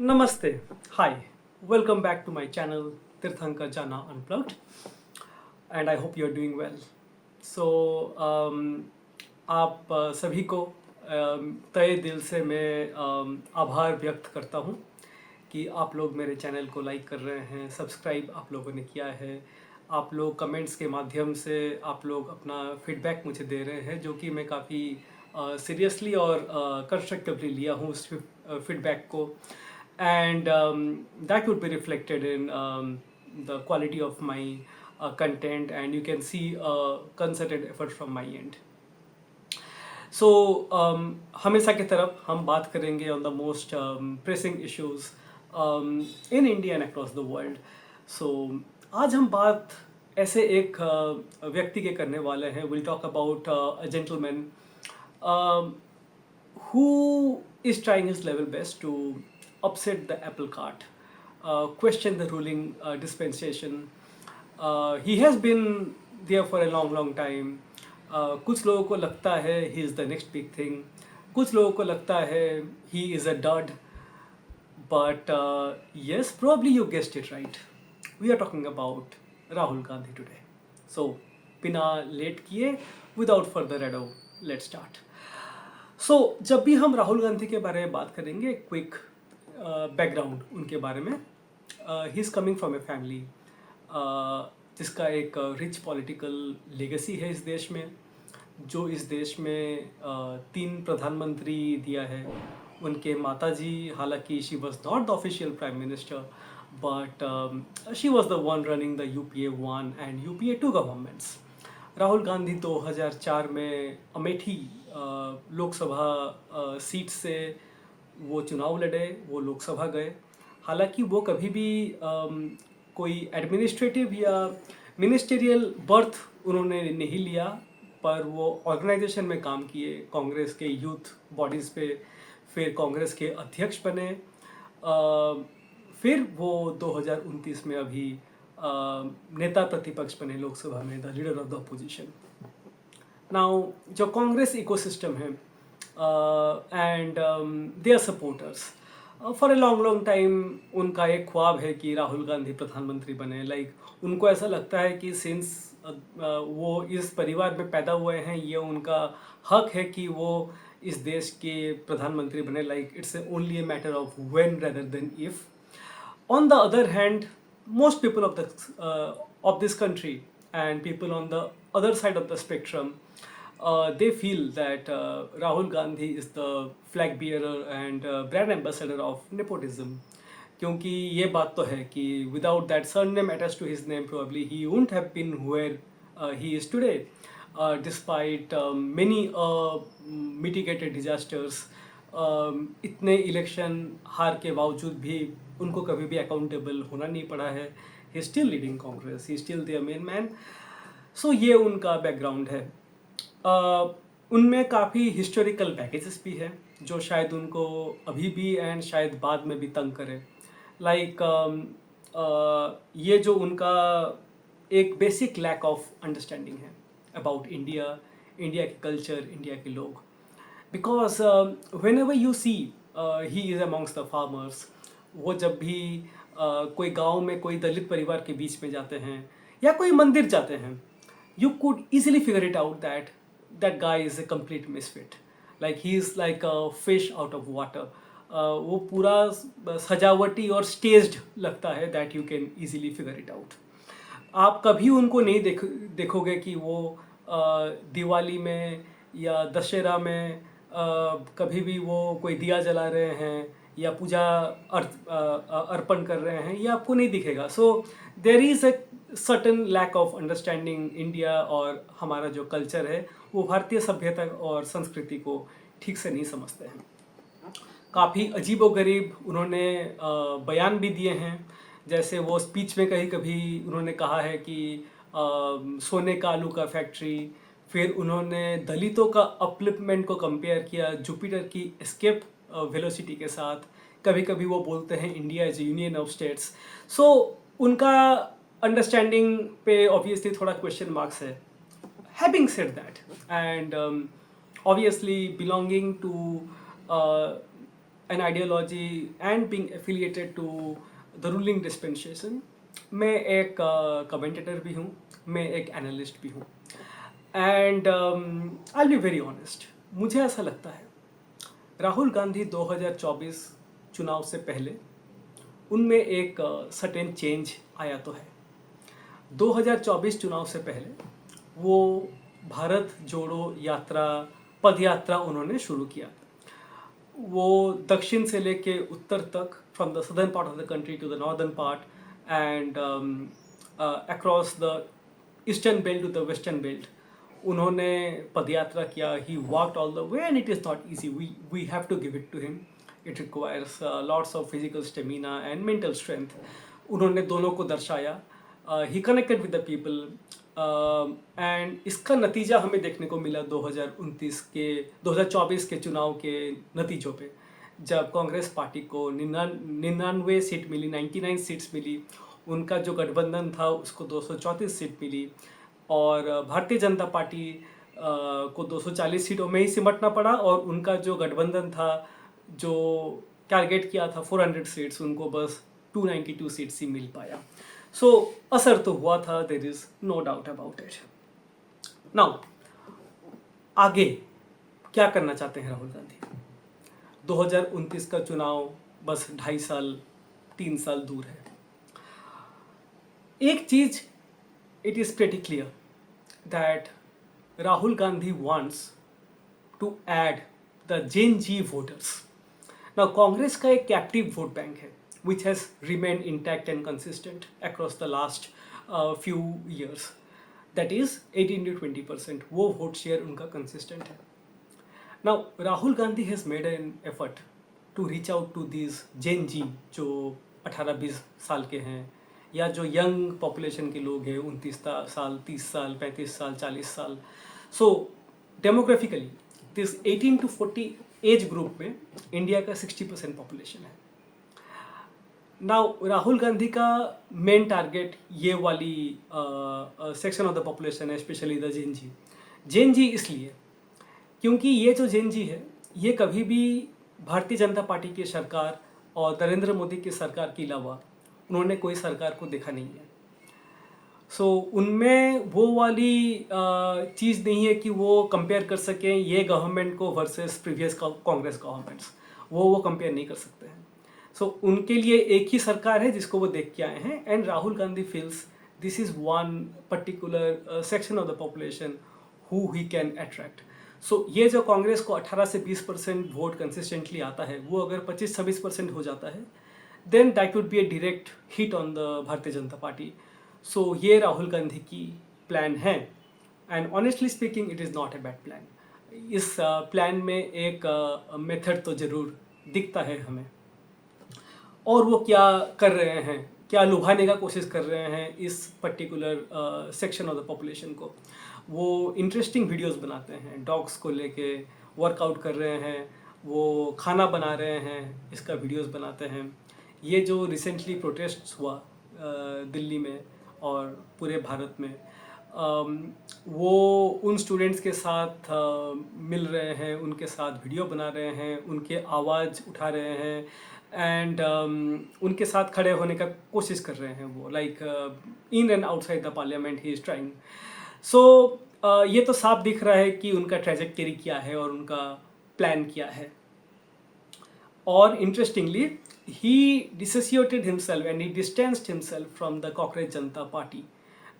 Namaste. Hi. Welcome back to my channel Tirthankar Jana Unplugged, and I hope you're doing well. So आप सभी को तहे दिल से मैं आभार व्यक्त करता हूँ कि आप लोग मेरे चैनल को लाइक कर रहे हैं, सब्सक्राइब आप लोगों ने किया है, आप लोग कमेंट्स के माध्यम से आप लोग अपना फीडबैक मुझे दे रहे हैं, जो कि मैं काफ़ी सीरियसली और कंस्ट्रक्टिवली लिया हूँ उस फीडबैक को. And that would be reflected in the quality of my content, and you can see a concerted effort from my end. So हमेशा की तरफ हम बात करेंगे on the most pressing issues in India and across the world. So आज हम बात ऐसे एक व्यक्ति के करने वाले हैं. We'll talk about a gentleman who is trying his level best to upset the apple cart, question the ruling dispensation. He has been there for a long time. कुछ लोगों को लगता है he is the next big thing, कुछ लोगों को लगता है he is a dud. But yes, probably you guessed it right. We are talking about Rahul Gandhi today. So बिना लेट किए, without further ado, let's start. So जब भी हम राहुल गांधी के बारे में बात करेंगे, क्विक बैकग्राउंड उनके बारे में. He is coming from a family जिसका एक रिच पॉलिटिकल लेगेसी है इस देश में, जो इस देश में 3 प्रधानमंत्री दिया है. उनके माताजी, हालांकि she was not the official prime minister, but she was the one running the UPA 1 and UPA 2 governments. Rahul Gandhi 2004 में अमेठी लोकसभा सीट से वो चुनाव लड़े, वो लोकसभा गए. हालांकि वो कभी भी कोई एडमिनिस्ट्रेटिव या मिनिस्टेरियल बर्थ उन्होंने नहीं लिया, पर वो ऑर्गेनाइजेशन में काम किए, कांग्रेस के यूथ बॉडीज़ पे, फिर कांग्रेस के अध्यक्ष बने. फिर वो 2029 में अभी नेता प्रतिपक्ष बने लोकसभा में, the leader of the opposition. Now जो कांग्रेस इकोसिस्टम है and their supporters, for a long time उनका एक ख्वाब है कि राहुल गांधी प्रधानमंत्री बने. लाइक उनको ऐसा लगता है कि सिंस वो इस परिवार में पैदा हुए हैं, ये उनका हक है कि वो इस देश के प्रधानमंत्री बने. Like it's only a matter of when rather than if. On the other hand, most people of this country and people on the other side of the spectrum, they feel that Rahul Gandhi is the flag bearer and brand ambassador of nepotism. क्योंकि ये बात तो है कि without that surname attached to his name, probably he wouldn't have been where he is today, despite many mitigated disasters. इतने election हार के बावजूद भी उनको कभी भी अकाउंटेबल होना नहीं पड़ा है. He still leading Congress, he still their main man. So ये उनका बैकग्राउंड है. उनमें काफ़ी हिस्टोरिकल पैकेजेस भी है जो शायद उनको अभी भी एंड शायद बाद में भी तंग करे. लाइक ये जो उनका एक बेसिक लैक ऑफ अंडरस्टैंडिंग है अबाउट इंडिया, इंडिया के कल्चर, इंडिया के लोग. Because whenever you see he is amongst the farmers, वो जब भी कोई गांव में कोई दलित परिवार के बीच में जाते हैं या कोई मंदिर जाते हैं, you could easily figure it out that that guy is a complete misfit. Like he is like a fish out of water. वो पूरा सजावटी और स्टेज्ड लगता है, that you can easily figure it out. आप कभी उनको नहीं देखोगे कि वो दिवाली में या दशहरा में कभी भी वो कोई दिया जला रहे हैं या पूजा अर्पण कर रहे हैं, ये आपको नहीं दिखेगा. So there is a certain lack of understanding India, और हमारा जो कल्चर है वो भारतीय सभ्यता और संस्कृति को ठीक से नहीं समझते हैं. काफ़ी अजीबोगरीब उन्होंने बयान भी दिए हैं. जैसे वो स्पीच में कभी उन्होंने कहा है कि सोने का आलू का फैक्ट्री. फिर उन्होंने दलितों का अपलिफ्टमेंट को कंपेयर किया जुपिटर की एस्केप वेलोसिटी के साथ. कभी वो बोलते हैं India is union of states. So उनका अंडरस्टैंडिंग पे ऑब्वियसली थोड़ा क्वेश्चन मार्क्स है. Having said that, and obviously belonging to an ideology and being affiliated to the ruling dispensation, मैं एक कमेंटेटर भी हूँ, मैं एक एनालिस्ट भी हूँ. And I be very honest, मुझे ऐसा लगता है राहुल गांधी 2024 चुनाव से पहले उनमें एक सर्टेन चेंज आया तो है. 2024 चुनाव से पहले वो भारत जोड़ो यात्रा, पद यात्रा उन्होंने शुरू किया. वो दक्षिण से लेके उत्तर तक, from the southern part of the country to the northern part and across the eastern belt to the western belt, उन्होंने पदयात्रा किया. He walked all the way and it is not easy. We have to give it to him. It requires lots of physical stamina and mental strength. उन्होंने दोनों को दर्शाया. He connected with the people and इसका नतीजा हमें देखने को मिला 2024 के चुनाव के नतीजों पे, जब कांग्रेस पार्टी को 99 सीट मिली, 99 सीट्स मिली. उनका जो गठबंधन था उसको 234 सीट मिली और भारतीय जनता पार्टी को 240 सीटों में ही सिमटना पड़ा. और उनका जो गठबंधन था, जो टारगेट किया था 400 सीट्स, उनको बस 292 सीट्स ही मिल पाया. सो असर तो हुआ था, there is no doubt about it. Now आगे क्या करना चाहते हैं राहुल गांधी? 2029 का चुनाव बस 2.5 साल 3 साल दूर है. एक चीज it is pretty clear that Rahul Gandhi wants to add the gen Z voters. Now Congress का एक कैप्टिव वोट बैंक है which has remained intact and consistent across the last few years. That is 18 to 20%. वो vote share उनका consistent है. Now Rahul Gandhi has made an effort to reach out to these Gen Z जो 18-20 साल के हैं, या जो young population के लोग हैं, 29 साल, 30 साल, 35 साल, 40 साल. So demographically this 18 to 40 age group में इंडिया का 60% पॉपुलेशन है. नाउ राहुल गांधी का मेन टारगेट ये वाली सेक्शन ऑफ द पॉपुलेशन है, स्पेशली द जेन जी. जेन जी इसलिए क्योंकि ये जो जेन जी है, ये कभी भी भारतीय जनता पार्टी की सरकार और नरेंद्र मोदी की सरकार के अलावा उन्होंने कोई सरकार को देखा नहीं है. सो उनमें वो वाली चीज़ नहीं है कि वो कंपेयर कर सकें ये गवर्नमेंट को वर्सेस प्रीवियस कांग्रेस गवर्नमेंट्स. वो कंपेयर नहीं कर सकते हैं. सो उनके लिए एक ही सरकार है जिसको वो देख के आए हैं. And Rahul Gandhi feels this is one particular section of the population who he can attract. So ये जो कांग्रेस को 18 से 20% वोट कंसिस्टेंटली आता है, वो अगर 25-26% हो जाता है, then that would be a direct hit on the Bharatiya Janata party. सो ये राहुल गांधी की प्लान है. And honestly speaking it is not a bad plan. इस प्लान में एक मेथड तो ज़रूर दिखता है हमें. और वो क्या कर रहे हैं, क्या लुभाने का कोशिश कर रहे हैं इस particular section of the population को. वो इंटरेस्टिंग वीडियोस बनाते हैं, डॉग्स को लेके वर्कआउट कर रहे हैं, वो खाना बना रहे हैं, इसका वीडियोस बनाते हैं. ये जो रिसेंटली प्रोटेस्ट हुआ दिल्ली में और पूरे भारत में, वो उन स्टूडेंट्स के साथ मिल रहे हैं, उनके साथ वीडियो बना रहे हैं, उनके आवाज़ उठा रहे हैं एंड उनके साथ खड़े होने का कोशिश कर रहे हैं. वो like in and outside the parliament he is trying. So ये तो साफ दिख रहा है कि उनका ट्रैजेक्टरी क्या है और उनका प्लान क्या है. और interestingly he dissociated himself and he distanced himself from the cockroach Janata party.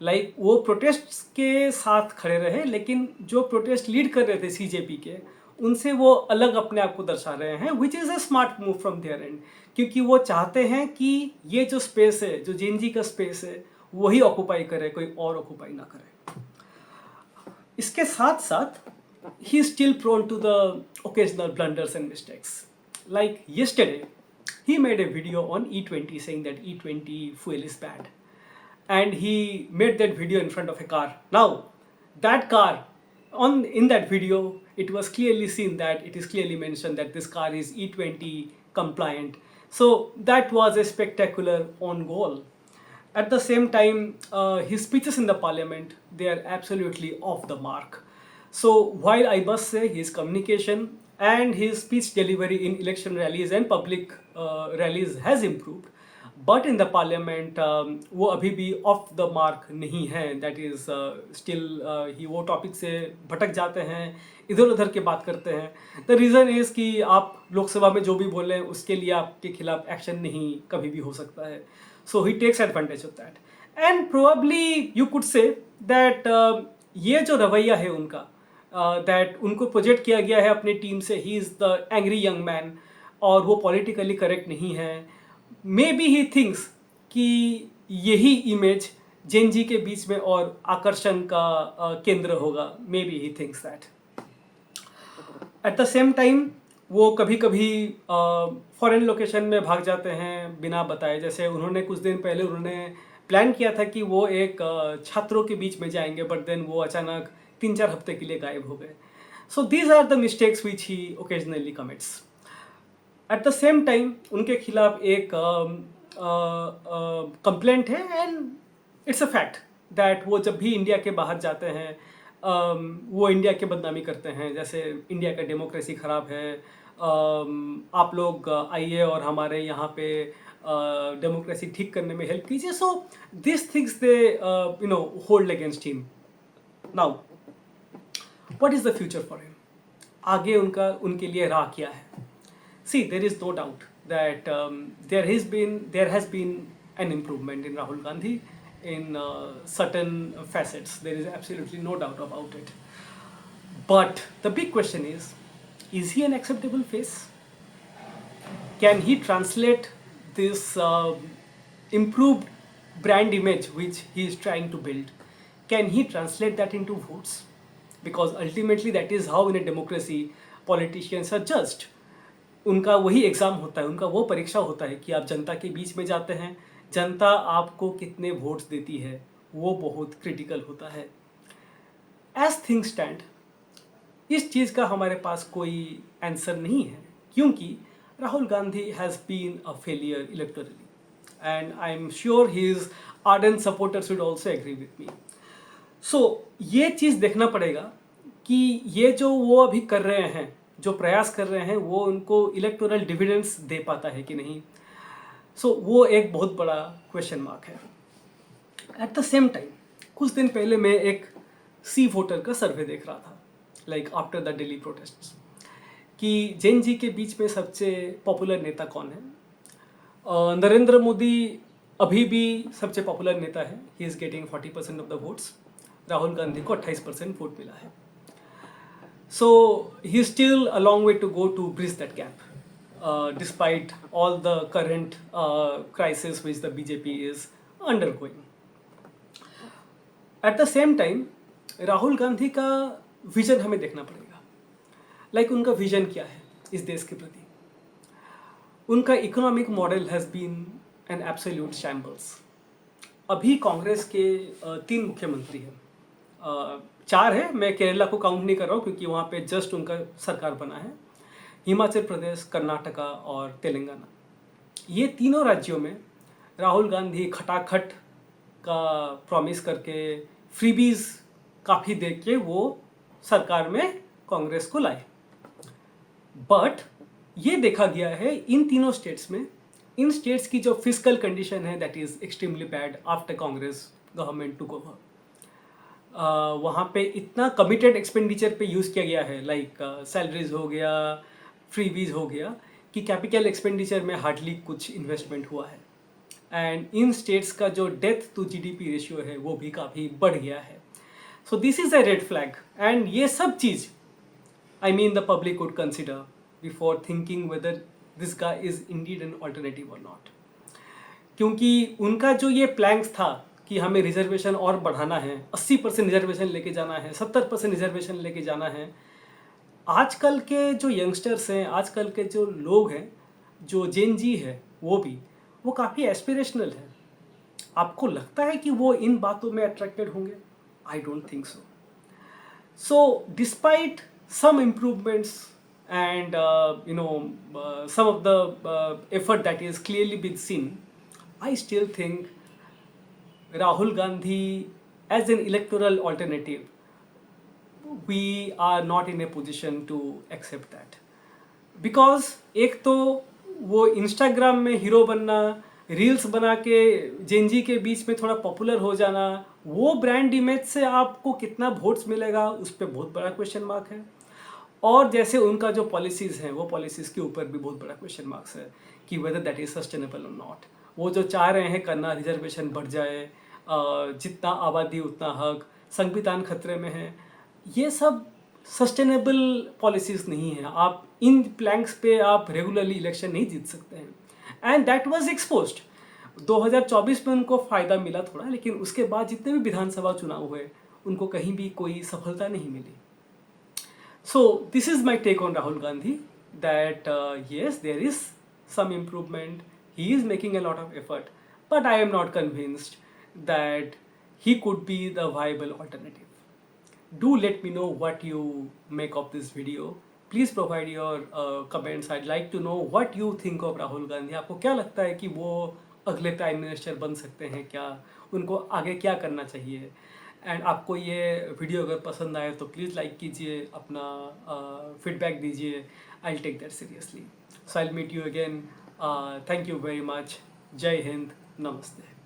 Like वो प्रोटेस्ट के साथ खड़े रहे, लेकिन जो प्रोटेस्ट लीड कर रहे थे सीजेपी के, उनसे वो अलग अपने आप को दर्शा रहे हैं, which is a smart move from their end. क्योंकि वो चाहते हैं कि ये जो स्पेस है, जो जेन जी का स्पेस है, वही ऑक्यूपाई करे, कोई और ऑक्यूपाई ना करे. इसके साथ साथ he is still prone to the occasional blunders and mistakes. Like yesterday he made a video on E20 saying that E20 fuel is bad, and he made that video in front of a car. Now that car, in that video it was clearly seen that it is clearly mentioned that this car is E20 compliant. So that was a spectacular on goal. At the same time, his speeches in the parliament, they are absolutely off the mark. So while I must say his communication and his speech delivery in election rallies and public rallies has improved. But in the parliament वो अभी भी of the mark नहीं है. That is still he वो topic से भटक जाते हैं, इधर उधर की बात करते हैं. द रीज़न इज़ कि आप लोकसभा में जो भी बोलें उसके लिए आपके खिलाफ एक्शन नहीं कभी भी हो सकता है. So he takes advantage of that. And probably you could say that ये जो रवैया है उनका, दैट उनको प्रोजेक्ट किया गया है अपनी टीम से, he is the angry young man, और वो पॉलिटिकली करेक्ट नहीं है. मे बी ही थिंक्स कि यही इमेज जेन जी के बीच में और आकर्षण का केंद्र होगा. May be he thinks that. Eight the same time वो कभी कभी फॉरेन लोकेशन में भाग जाते हैं बिना बताए. जैसे उन्होंने कुछ दिन पहले उन्होंने प्लान किया था कि वो एक छात्रों के बीच में जाएंगे, बट देन वो अचानक 3-4 हफ्ते के लिए गायब हो गए. So these are the mistakes which he occasionally commits. At the same time उनके खिलाफ एक कंप्लेंट है, and it's a fact that वो जब भी इंडिया के बाहर जाते हैं वो इंडिया की बदनामी करते हैं. जैसे इंडिया का डेमोक्रेसी ख़राब है, आप लोग आइए और हमारे यहाँ पे डेमोक्रेसी ठीक करने में हेल्प कीजिए. So this things they hold against him. Now what is the future for him? आगे उनके लिए राह क्या है? See, there is no doubt that there has been an improvement in Rahul Gandhi in certain facets. There is absolutely no doubt about it. But the big question is he an acceptable face? Can he translate this improved brand image which he is trying to build? Can he translate that into votes? Because ultimately that is how in a democracy politicians are judged. उनका वही exam होता है, उनका वो परीक्षा होता है कि आप जनता के बीच में जाते हैं, जनता आपको कितने वोट्स देती है, वो बहुत क्रिटिकल होता है. एज थिंग स्टैंड इस चीज़ का हमारे पास कोई आंसर नहीं है, क्योंकि Rahul Gandhi has been a failure electorally, and I am sure his ardent supporters would also agree with me. So ये चीज़ देखना पड़ेगा कि ये जो वो अभी कर रहे हैं, जो प्रयास कर रहे हैं, वो उनको इलेक्टोरल डिविडेंड्स दे पाता है कि नहीं. सो वो एक बहुत बड़ा क्वेश्चन मार्क है. एट द सेम टाइम कुछ दिन पहले मैं एक सी वोटर का सर्वे देख रहा था, like after the Delhi protests, कि जैन जी के बीच में सबसे पॉपुलर नेता कौन है. नरेंद्र मोदी अभी भी सबसे पॉपुलर नेता है, he is getting 40% of the votes. Rahul Gandhi को 28% वोट मिला है. So he's still a long way to go to bridge that gap, despite all the current crisis which the BJP is undergoing. At the same time, Rahul Gandhi का vision हमें देखना पड़ेगा. Like उनका vision क्या है इस देश के प्रति. उनका economic model has been an absolute shambles. अभी कांग्रेस के 3 मुख्यमंत्री हैं, 4 है, मैं केरला को काउंट नहीं कर रहा हूँ क्योंकि वहाँ पे जस्ट उनका सरकार बना है. हिमाचल प्रदेश, कर्नाटका और तेलंगाना, ये तीनों राज्यों में राहुल गांधी खटाखट का प्रॉमिस करके फ्रीबीज काफ़ी दे के वो सरकार में कांग्रेस को लाए. बट ये देखा गया है इन तीनों स्टेट्स में, इन स्टेट्स की जो फिजिकल कंडीशन है that is extremely bad after Congress government took over. वहाँ पे इतना कमिटेड एक्सपेंडिचर पे यूज़ किया गया है, लाइक सैलरीज हो गया, फ्रीबीज हो गया, कि कैपिटल एक्सपेंडिचर में हार्डली कुछ इन्वेस्टमेंट हुआ है. एंड इन स्टेट्स का जो डेथ टू जीडीपी रेशियो है वो भी काफ़ी बढ़ गया है. So this is a red flag, and ये सब चीज़ I mean the public would consider before thinking whether this guy is indeed an alternative और नॉट. क्योंकि उनका जो ये प्लैन्स था कि हमें रिजर्वेशन और बढ़ाना है, 80% रिजर्वेशन लेके जाना है, 70% रिजर्वेशन लेके जाना है, आजकल के जो यंगस्टर्स हैं, आजकल के जो लोग हैं, जो जेन जी है, वो काफ़ी एस्पिरेशनल है. आपको लगता है कि वो इन बातों में अट्रैक्टेड होंगे? I don't think so. So despite some improvements and some of the effort that is clearly been seen, I still think Rahul Gandhi as an electoral alternative, we are not in a position to accept that. Because एक तो वो Instagram में hero बनना, reels बना के Gen Z के बीच में थोड़ा पॉपुलर हो जाना, वो ब्रांड इमेज से आपको कितना वोट्स मिलेगा उस पर बहुत बड़ा क्वेश्चन मार्क है। और जैसे उनका जो पॉलिसीज़ हैं वो पॉलिसीज़ के ऊपर भी बहुत बड़ा क्वेश्चन मार्क्स है कि वेदर दैट इज़ सस्टेनेबल और नॉट। वो जो चाह रहे हैं करना, रिजर्वेशन बढ़ जाए, जितना आबादी उतना हक, संविधान खतरे में है, ये सब सस्टेनेबल पॉलिसीज़ नहीं है। आप इन प्लैंक्स पे आप रेगुलरली इलेक्शन नहीं जीत सकते हैं। And that was exposed. 2024 में उनको फ़ायदा मिला थोड़ा, लेकिन उसके बाद जितने भी विधानसभा चुनाव हुए उनको कहीं भी कोई सफलता नहीं मिली। So this is my take on Rahul Gandhi, that yes, there is some improvement. He is making a lot of effort, but I am not convinced that he could be the viable alternative. Do let me know what you make of this video. Please provide your comments. I'd like to know what you think of Rahul Gandhi. आपको क्या लगता है कि वो अगले prime minister बन सकते हैं क्या? उनको आगे क्या करना चाहिए? एंड आपको ये वीडियो अगर पसंद आए तो प्लीज़ लाइक कीजिए, अपना फीडबैक दीजिए। I will take that seriously. So I will meet you again. Thank you very much. जय हिंद, नमस्ते।